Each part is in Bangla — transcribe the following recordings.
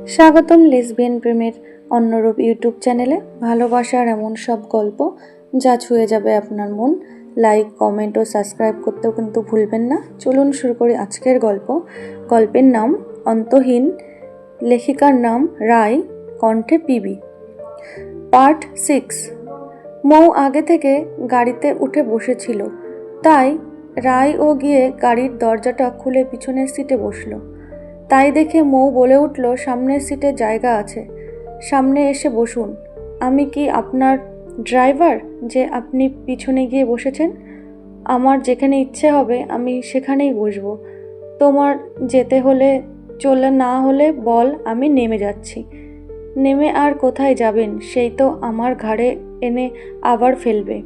স্বাগতম লেসবিয়ান প্রেমের অন্যরূপ ইউটিউব চ্যানেলে। ভালোবাসার এমন সব গল্প যা ছুঁয়ে যাবে আপনার মন। লাইক, কমেন্ট ও সাবস্ক্রাইব করতেও কিন্তু ভুলবেন না। চলুন শুরু করি আজকের গল্প। গল্পের নাম অন্তহীন, লেখিকার নাম রায়, কণ্ঠে পিবি। পার্ট 6। মৌ আগে থেকে গাড়িতে উঠে বসেছিল, তাই রায়ও গিয়ে গাড়ির দরজাটা খুলে পিছনের সিটে বসলো। তাই দেখে মৌ বলে উঠল, সামনের সিটে জায়গা আছে, সামনে এসে বসুন। আমি কি আপনার ড্রাইভার যে আপনি পিছনে গিয়ে বসেছেন? আমার যেখানে ইচ্ছে হবে আমি সেখানেই বসবো। তোমার যেতে হলে চলে, না হলে বল, আমি নেমে যাচ্ছি। নেমে আর কোথায় যাবেন? সেই তো আমার ঘাড়ে এনে আবার ফেলবে।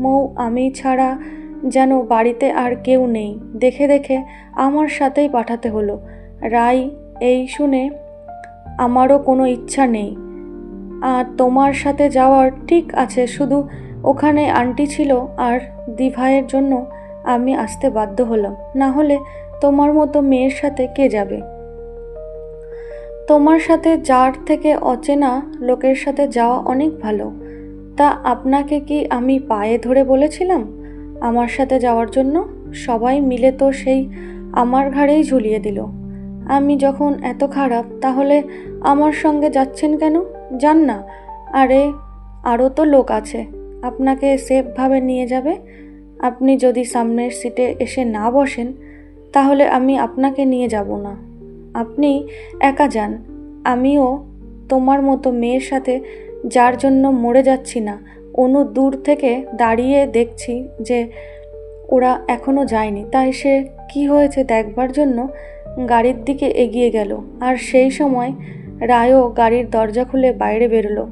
মৌ আমি ছাড়া যেন বাড়িতে আর কেউ নেই দেখে দেখে আমার সাথেই পাঠাতে হলো। রাই এই শুনে, আমারও কোনো ইচ্ছা নেই আর তোমার সাথে যাওয়ার। ঠিক আছে, শুধু ওখানে আন্টি ছিল আর দিভাইয়ের জন্য আমি আসতে বাধ্য হলাম, না হলে তোমার মতো মেয়ের সাথে কে যাবে? তোমার সাথে যার থেকে অচেনা লোকের সাথে যাওয়া অনেক ভালো। তা আপনাকে কি আমি পায়ে ধরে বলেছিলাম আমার সাথে যাওয়ার জন্য? সবাই মিলে তো সেই আমার ঘাড়েই ঝুলিয়ে দিল। আমি যখন এত খারাপ, তাহলে আমার সঙ্গে যাচ্ছেন কেন? যান না। আরে আরও তো লোক আছে, আপনাকে সেফভাবে নিয়ে যাবে। আপনি যদি সামনের সিটে এসে না বসেন, তাহলে আমি আপনাকে নিয়ে যাব না। আপনি একা যান। আমিও তোমার মতো মেয়ের সাথে, যার জন্য মরে যাচ্ছি না। অনু দূর থেকে দাঁড়িয়ে দেখছি যে ওরা এখনো যায়নি, তাই সে কি হয়েছে দেখবার জন্য গাড়ির দিকে এগিয়ে গেল। আর সেই সময় রায়ও গাড়ির দরজা খুলে বাইরে বেরোলো।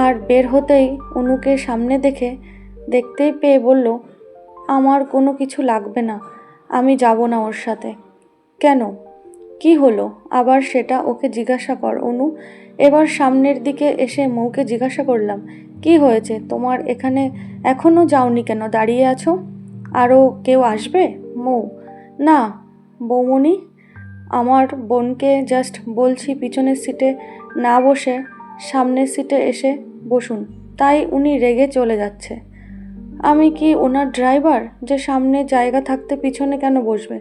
আর বের হতেই অনুকে সামনে দেখতেই পেয়ে বলল, আমার কোনো কিছু লাগবে না, আমি যাব না ওর সাথে। কেন? কি হলো আবার সেটা ওকে জিজ্ঞাসা কর অনু। এবার সামনের দিকে এসে মৌকে জিজ্ঞাসা করলাম, কি হয়েছে তোমার? এখানে এখনো যাওনি কেন? দাঁড়িয়ে আছো? আরও কেউ আসবে? মৌ, না বৌমণি, আমার বোনকে জাস্ট বলছি পিছনের সিটে না বসে সামনের সিটে এসে বসুন, তাই উনি রেগে চলে যাচ্ছে। আমি কি ওনার ড্রাইভার যে সামনে জায়গা থাকতে পিছনে কেন বসবে?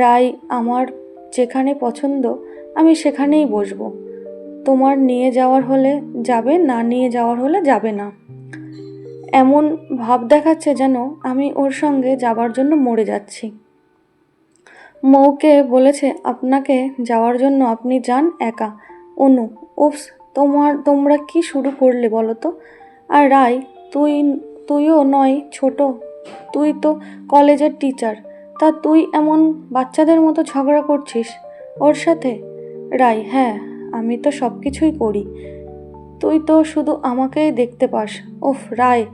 রাই, আমার যেখানে পছন্দ আমি সেখানেই বসবো। তোমার নিয়ে যাওয়ার হলে যাবে, না নিয়ে যাওয়ার হলে যাবে না। এমন ভাব দেখাচ্ছে যেন আমি ওর সঙ্গে যাবার জন্য মরে যাচ্ছি। মৌকে বলেছে আপনাকে যাওয়ার জন্য, আপনি যান একা। অনু, উফস, তোমরা কি শুরু করলে বলো তো? আর রাই, তুইও নয় ছোট, তুই তো কলেজের টিচার, তা তুই এমন বাচ্চাদের মতো ঝগড়া করছিস ওর সাথে? রাই, হ্যাঁ, আমি তো সব কিছুই করি, তুই তো শুধু আমাকেই দেখতে পাস। ওফ রায়,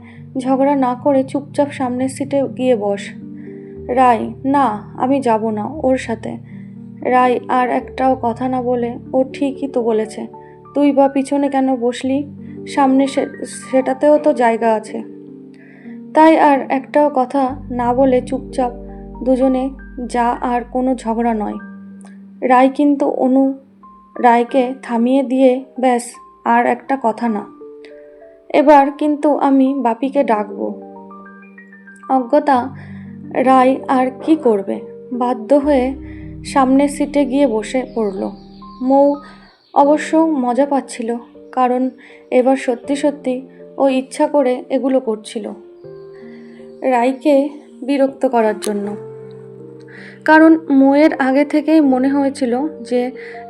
ঝগড়া না করে চুপচাপ সামনের সিটে গিয়ে বস। রাই, না, আমি যাব না ওর সাথে। রাই আর একটাও কথা না বলে, ও ঠিকই তো বলেছে, তুই বা পিছনে কেন বসলি? সামনে সেটাতেও তো জায়গা আছে। তাই আর একটাও কথা না বলে চুপচাপ দুজনে যা, আর কোনো ঝগড়া নয়। রায় কিন্তু অনু রায়কে থামিয়ে দিয়ে, ব্যাস, আর একটা কথা না। এবার কিন্তু আমি বাপিকে ডাকবো। অজ্ঞতা রায় আর কি করবে, বাধ্য হয়ে সামনের সিটে গিয়ে বসে পড়ল। মৌ অবশ্য মজা পাচ্ছিল, কারণ এবার সত্যি সত্যি ও ইচ্ছা করে এগুলো করছিল রায়কে বিরক্ত করার জন্য। কারণ মৌয়ের আগে থেকেই মনে হয়েছিল যে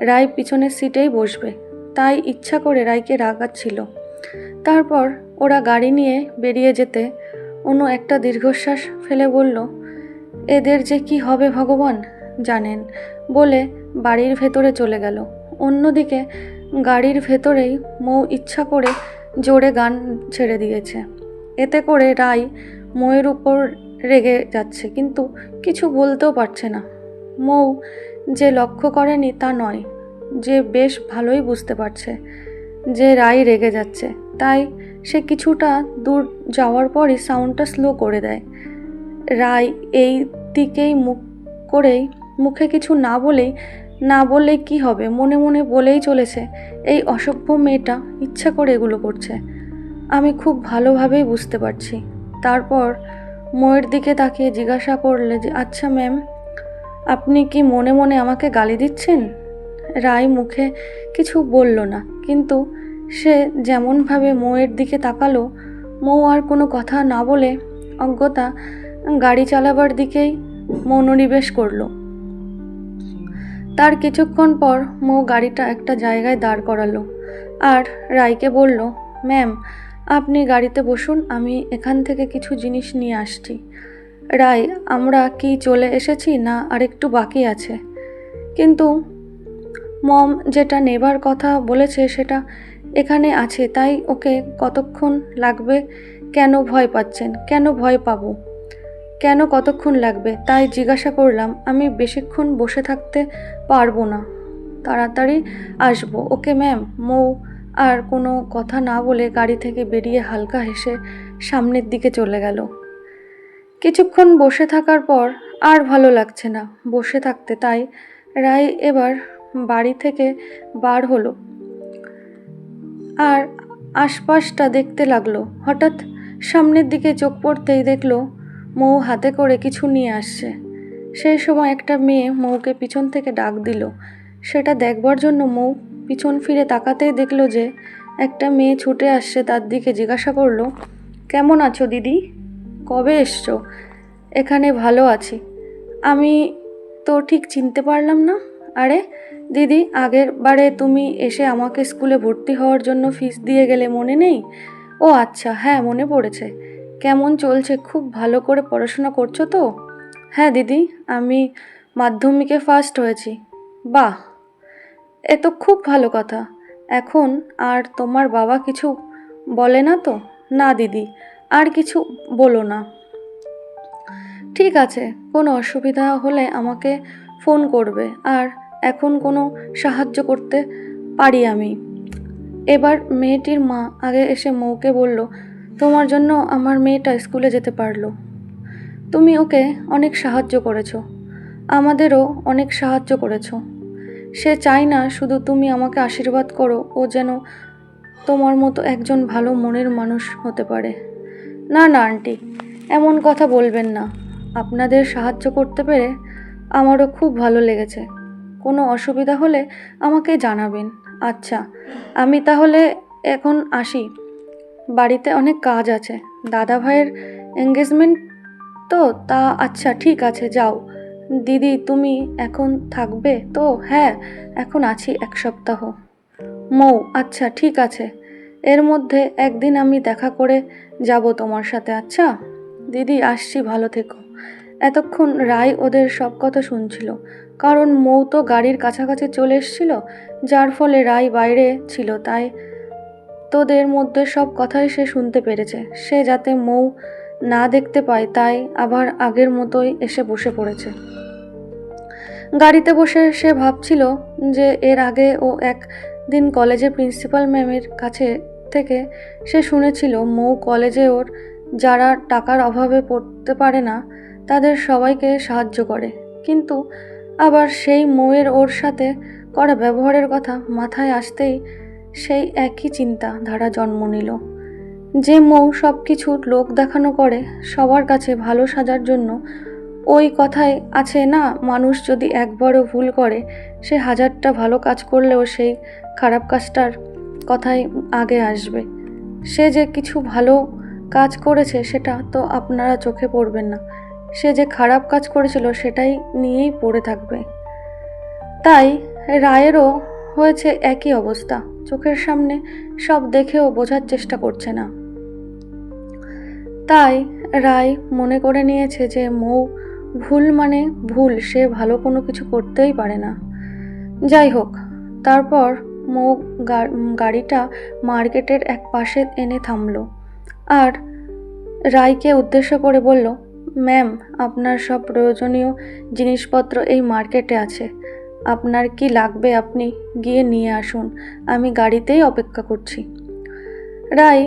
রায় পিছনের সিটেই বসবে, তাই ইচ্ছা করে রায়কে রাগাচ্ছিল। তারপর ওরা গাড়ি নিয়ে বেরিয়ে যেতে অনু একটা দীর্ঘশ্বাস ফেলে বলল, এদের যে কি হবে ভগবান জানেন, বলে বাড়ির ভেতরে চলে গেল। অন্যদিকে গাড়ির ভেতরেই মৌ ইচ্ছা করে জোরে গান ছেড়ে দিয়েছে। এতে করে রাই মৌয়ের উপর রেগে যাচ্ছে, কিন্তু কিছু বলতেও পারছে না। মৌ যে লক্ষ্য করেনি তা নয়, যে বেশ ভালোই বুঝতে পারছে যে রাই রেগে যাচ্ছে, তাই সে কিছুটা দূর যাওয়ার পরই সাউন্ডটা স্লো করে দেয়। রাই এই দিকেই মুখে কিছু না বলেই না বললে কি হবে, মনে মনে বলেই চলেছে এই অসভ্য মেয়েটা ইচ্ছা করে এগুলো করছে। আমি খুব ভালোভাবেই বুঝতে পারছি। তারপর ময়ের দিকে তাকিয়ে জিজ্ঞাসা করলে যে আচ্ছা ম্যাম, আপনি কি মনে মনে আমাকে গালি দিচ্ছেন? রায় মুখে কিছু বলল না, কিন্তু সে যেমনভাবে ময়ের দিকে তাকালো, মৌ আর কোনো কথা না বলে অজ্ঞতা গাড়ি চালাবার দিকেই মনোনিবেশ করলো। তার কিছুক্ষণ পর মৌ গাড়িটা একটা জায়গায় দাঁড় করালো আর রায়কে বলল, ম্যাম আপনি গাড়িতে বসুন, আমি এখান থেকে কিছু জিনিস নিয়ে আসছি। রায়, আমরা কি চলে এসেছি না আরেকটু বাকি আছে? কিন্তু মম যেটা নেবার কথা বলেছে সেটা এখানে আছে, তাই ওকে কতক্ষণ লাগবে? কেন ভয় পাচ্ছেন? কেন ভয় পাবো? কেন কতক্ষণ লাগবে তাই জিজ্ঞাসা করলাম। আমি বেশিক্ষণ বসে থাকতে পারবো না, তাড়াতাড়ি আসবো। Okay ma'am. মৌ আর কোনো কথা না বলে গাড়ি থেকে বেরিয়ে হালকা হেসে সামনের দিকে চলে গেল। কিছুক্ষণ বসে থাকার পর আর ভালো লাগছে না বসে থাকতে, তাই রায় এবার বাড়ি থেকে বার হলো আর আশপাশটা দেখতে লাগলো। হঠাৎ সামনের দিকে চোখ পড়তেই দেখলো মৌ হাতে করে কিছু নিয়ে আসছে। সেই সময় একটা মেয়ে মৌকে পিছন থেকে ডাক দিল। সেটা দেখবার জন্য মৌ পিছন ফিরে তাকাতেই দেখলো যে একটা মেয়ে ছুটে আসছে তার দিকে। জিজ্ঞাসা করলো, কেমন আছো দিদি? কবে এসছো? এখানে ভালো আছি। আমি তো ঠিক চিনতে পারলাম না। আরে দিদি, আগের বারে তুমি এসে আমাকে স্কুলে ভর্তি হওয়ার জন্য ফিস দিয়ে গেলে, মনে নেই? ও আচ্ছা, হ্যাঁ মনে পড়েছে। কেমন চলছে? খুব ভালো করে পড়াশোনা করছো তো? হ্যাঁ দিদি, আমি মাধ্যমিকে ফার্স্ট হয়েছি। বাহ, এ তো খুব ভালো কথা। এখন আর তোমার বাবা কিছু বলে না তো? না দিদি, আর কিছু বলো না। ঠিক আছে, কোনো অসুবিধা হলে আমাকে ফোন করবে। আর এখন কোনো সাহায্য করতে পারি আমি? এবার মেয়েটির মা আগে এসে মৌকে বলল, তোমার জন্য আমার মেয়েটা স্কুলে যেতে পারলো। তুমি ওকে অনেক সাহায্য করেছো, আমাদেরও অনেক সাহায্য করেছো। সে চাই না শুধু তুমি আমাকে আশীর্বাদ করো, ও যেন তোমার মতো একজন ভালো মনের মানুষ হতে পারে। না না আন্টি, এমন কথা বলবেন না। আপনাদের সাহায্য করতে পেরে আমারও খুব ভালো লেগেছে। কোনো অসুবিধা হলে আমাকে জানাবেন। আচ্ছা, আমি তাহলে এখন আসি, বাড়িতে অনেক কাজ আছে। দাদা ভাইয়ের এঙ্গেজমেন্ট তো, তা আচ্ছা ঠিক আছে, যাও। দিদি তুমি এখন থাকবে তো? হ্যাঁ, এখন আছি 1 সপ্তাহ। মৌ, আচ্ছা ঠিক আছে, এর মধ্যে একদিন আমি দেখা করে যাব তোমার সাথে। আচ্ছা দিদি, আসছি, ভালো থেকো। এতক্ষণ রায় ওদের সব কথা শুনছিল, কারণ মৌ তো গাড়ির কাছাকাছি চলে এসেছিল, যার ফলে রায় বাইরে ছিল, তাই তোদের মধ্যে সব কথাই সে শুনতে পেরেছে। সে যাতে মৌ না দেখতে পায়, তাই আবার আগের মতোই এসে বসে পড়েছে। গাড়িতে বসে সে ভাবছিল যে এর আগে ও একদিন কলেজের প্রিন্সিপাল ম্যামের কাছে থেকে সে শুনেছিল মৌ কলেজে ওর যারা টাকার অভাবে পড়তে পারে না তাদের সবাইকে সাহায্য করে। কিন্তু আবার সেই মৌয়ের ওর সাথে করা ব্যবহারের কথা মাথায় আসতেই সেই একই চিন্তা ধারা জন্ম নিল। যে মৌ সব কিছু লোক দেখানো করে সবার কাছে ভালো সাজার জন্য, ওই কথাই আছে না, মানুষ যদি একবারও ভুল করে সে 1000টা ভালো কাজ করলেও সেই খারাপ কাজটার কথাই আগে আসবে। সে যে কিছু ভালো কাজ করেছে সেটা তো আপনারা চোখে পড়বেন না, সে যে খারাপ কাজ করেছিল সেটাই নিয়েই পড়ে থাকবে। তাই রায়েরও হয়েছে একই অবস্থা, চোখের সামনে সব দেখেও বোঝার চেষ্টা করছে না। তাই রায় মনে করে নিয়েছে যে মৌ ভুল মানে ভুল, সে ভালো কোনো কিছু করতেই পারে না। যাই হোক, তারপর মৌ গাড়িটা মার্কেটের এক পাশে এনে থামলো আর রায়কে উদ্দেশ্য করে বলল, ম্যাম আপনার সব প্রয়োজনীয় জিনিসপত্র এই মার্কেটে আছে, আপনার কি লাগবে আপনি গিয়ে নিয়ে আসুন, আমি গাড়িতেই অপেক্ষা করছি। রায়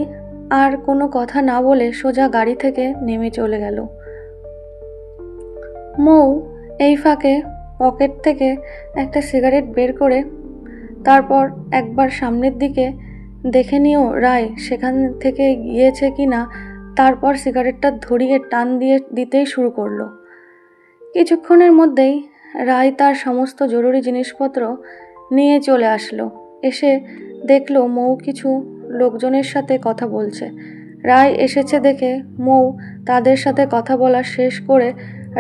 আর কোনো কথা না বলে সোজা গাড়ি থেকে নেমে চলে গেল। মৌ এই ফাঁকে পকেট থেকে একটা সিগারেট বের করে তারপর একবার সামনের দিকে দেখে নিও রায় সেখান থেকে গিয়েছে কি না, তারপর সিগারেটটা ধরিয়ে টান দিতেই শুরু করলো। কিছুক্ষণের মধ্যেই রায় তার সমস্ত জরুরি জিনিসপত্র নিয়ে চলে আসলো। এসে দেখলো মৌ কিছু লোকজনের সাথে কথা বলছে। রায় এসেছে দেখে মৌ তাদের সাথে কথা বলা শেষ করে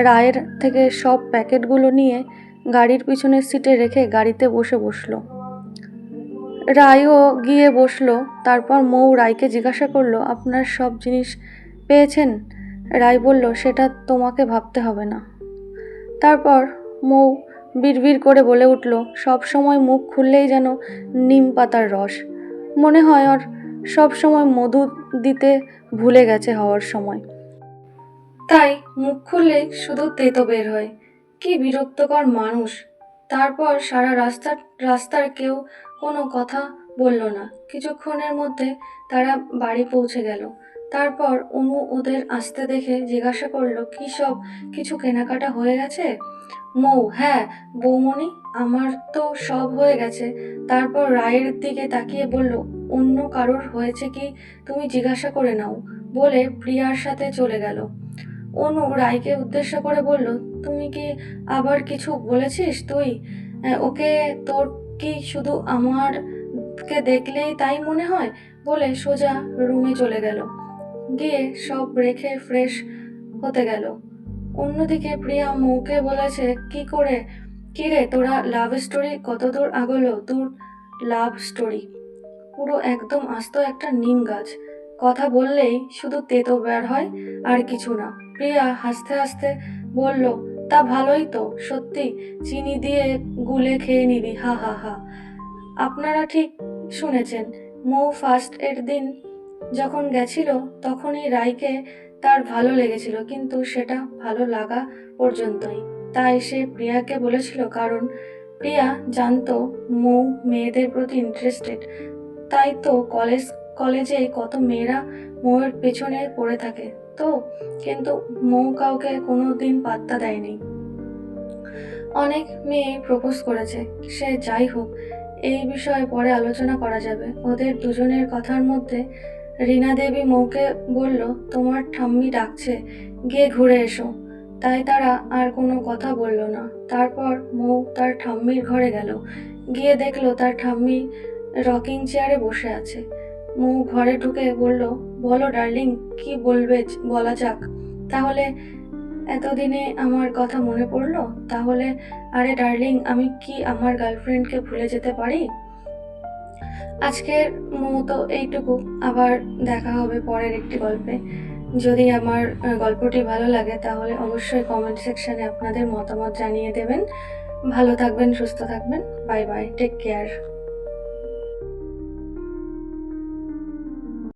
রায়ের থেকে সব প্যাকেটগুলো নিয়ে গাড়ির পিছনের সিটে রেখে গাড়িতে বসলো। রায়ও গিয়ে বসলো। তারপর মৌ রায়কে জিজ্ঞাসা করলো, আপনার সব জিনিস পেয়েছেন? রায় বলল, সেটা তোমাকে ভাবতে হবে না। তারপর মৌ বিড়বিড় করে বলে উঠল, সব সময় মুখ খুললেই যেন নিম পাতার রস, মনে হয় ওর সব সময় মধু দিতে ভুলে গেছে হওয়ার সময়, তাই মুখ খুললেই শুধু তেতো বের হয়। কি বিরক্তকর মানুষ। তারপর সারা রাস্তার কেউ কোনো কথা বলল না। কিছুক্ষণের মধ্যে তারা বাড়ি পৌঁছে গেল। তারপর অনু ওদের আসতে দেখে জিজ্ঞাসা করলো, কি সব কিছু কেনাকাটা হয়ে গেছে? মৌ, হ্যাঁ বৌমণি, আমার তো সব হয়ে গেছে। তারপর রায়ের দিকে তাকিয়ে বলল, অন্য কারোর হয়েছে কি তুমি জিজ্ঞাসা করে নাও, বলে প্রিয়ার সাথে চলে গেল। অনু রায়কে উদ্দেশ্য করে বলল, তুমি কি আবার কিছু বলেছিস তুই ওকে? তোর কি শুধু আমারকে দেখলেই তাই মনে হয়? বলে সোজা রুমে চলে গেল। গিয়ে সব রেখে ফ্রেশ হতে গেল। অন্যদিকে প্রিয়া মৌকে বলেছে, কিরে তোরা লাভ স্টোরি কতদূর আগলো? তোর লাভ স্টোরি পুরো একদম আস্ত একটা নিম গাছ, কথা বললেই শুধু তেতো বের হয় আর কিছু না। প্রিয়া হাসতে হাসতে বলল, তা ভালোই তো, সত্যি চিনি দিয়ে গুলে খেয়ে নিবি, হা হা হা। আপনারা ঠিক শুনেছেন। মৌ ফার্স্ট এর দিন যখন গেছিল তখনই রায়কে তার ভালো লেগেছিল, কিন্তু সেটা ভালো লাগা পর্যন্তই। তাই সে প্রিয়াকে বলেছিল, কারণ প্রিয়া জানতো মৌ মেয়েদের প্রতি ইন্টারেস্টেড। তাই তো কলেজে কত মেয়েরা মৌয়ের পেছনে পড়ে থাকে তো, কিন্তু মৌ কাউকে কোনোদিন পাত্তা দেয়নি। অনেক মেয়ে প্রপোজ করেছে, সে যাই হোক, এই বিষয়ে পরে আলোচনা করা যাবে। ওদের দুজনের কথার মধ্যে রীনা দেবী মৌকে বলল, তোমার ঠাম্মি ডাকছে, গিয়ে ঘুরে এসো। তাই তারা আর কোনো কথা বলল না। তারপর মৌ তার ঠাম্মির ঘরে গেল। গিয়ে দেখলো তার ঠাম্মি রকিং চেয়ারে বসে আছে। মৌ ঘরে ঢুকে বলল, বলো ডার্লিং, কি বলবে বলা যাক। তাহলে এতদিনে আমার কথা মনে পড়লো? তাহলে আরে ডার্লিং, আমি কি আমার গার্লফ্রেন্ডকে ভুলে যেতে পারি? আজকের মতো এইটুকু। আবার দেখা হবে পরের একটি গল্পে। যদি আমার গল্পটি ভালো লাগে তাহলে অবশ্যই কমেন্ট সেকশনে আপনাদের মতামত জানিয়ে দেবেন। ভালো থাকবেন, সুস্থ থাকবেন। Bye bye, take care.